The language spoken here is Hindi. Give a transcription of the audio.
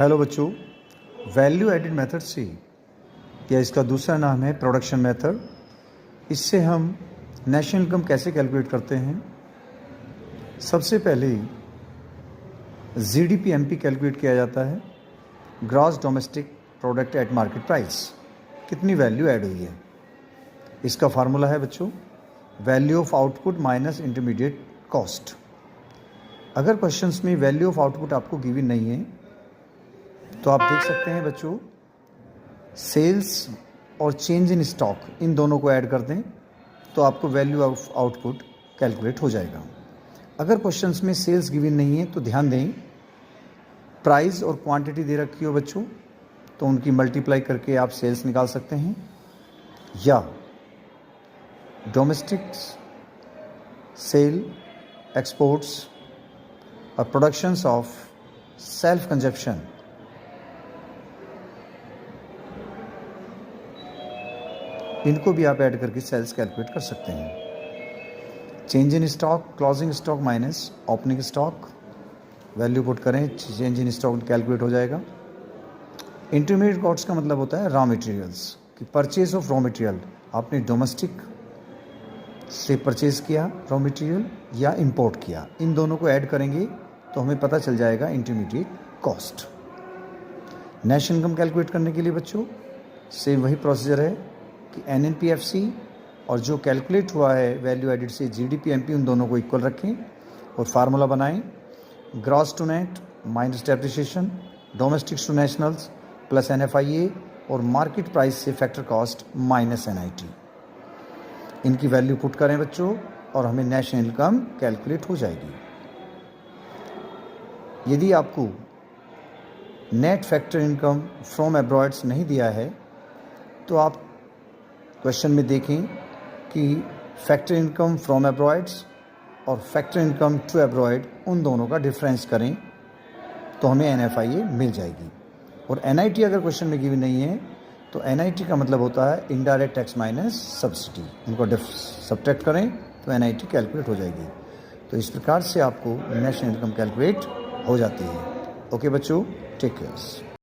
हेलो बच्चों, वैल्यू एडिड मेथड से या इसका दूसरा नाम है प्रोडक्शन मेथड। इससे हम नेशनल इनकम कैसे कैलकुलेट करते हैं। सबसे पहले जीडीपी कैलकुलेट किया जाता है, gross domestic product at market price. कितनी वैल्यू ऐड हुई है, इसका फार्मूला है बच्चों value of output minus intermediate cost. अगर क्वेश्चंस में वैल्यू ऑफ आउटपुट आपको गिवन नहीं है तो आप देख सकते हैं बच्चों, सेल्स और चेंज इन स्टॉक इन दोनों को ऐड कर दें तो आपको वैल्यू ऑफ आउटपुट कैलकुलेट हो जाएगा। अगर क्वेश्चंस में सेल्स गिवन नहीं है तो ध्यान दें, प्राइस और क्वांटिटी दे रखी हो बच्चों तो उनकी मल्टीप्लाई करके आप सेल्स निकाल सकते हैं, या डोमेस्टिक सेल, एक्सपोर्ट्स और प्रोडक्शंस ऑफ सेल्फ कंजप्शन इनको भी आप ऐड करके सेल्स कैलकुलेट कर सकते हैं। Change in stock, closing stock minus opening stock, value put करें, चेंज इन स्टॉक कैलकुलेट हो जाएगा। इंटरमीडिएट कॉस्ट का मतलब होता है रॉ मटेरियल्स कि परचेज ऑफ रॉ मटेरियल आपने डोमेस्टिक से परचेज किया रॉ मटेरियल या इंपोर्ट किया, इन दोनों को ऐड करेंगे तो हमें पता चल जाएगा intermediate cost. National income calculate करने के लिए बच्चों सेम वही प्रोसीजर है कि NNPFC और जो कैलकुलेट हुआ है वैल्यू एडिड से GDP उन दोनों को इक्वल रखें और फार्मूला बनाएं, gross to net minus depreciation, domestic to nationals plus NFIA और मार्केट प्राइस से फैक्टर कॉस्ट माइनस NIT। इनकी वैल्यू पुट करें बच्चों और हमें नेशनल इनकम कैलकुलेट हो जाएगी। यदि आपको नेट फैक्टर इनकम फ्रॉम अब्रॉड्स नहीं दिया है तो आप क्वेश्चन में देखें कि फैक्टर इनकम फ्रॉम अब्रॉड्स और फैक्टर इनकम टू अब्रॉड उन दोनों का डिफरेंस करें तो हमें NFIA मिल जाएगी। और NIT अगर क्वेश्चन में गिवन नहीं है तो NIT का मतलब होता है इनडायरेक्ट टैक्स माइनस सब्सिडी, उनको सब्ट्रैक्ट करें तो NIT कैलकुलेट हो जाएगी। तो इस प्रकार से आपको नेशनल इनकम कैलकुलेट हो जाती है। ओके बच्चों, टेक केयर।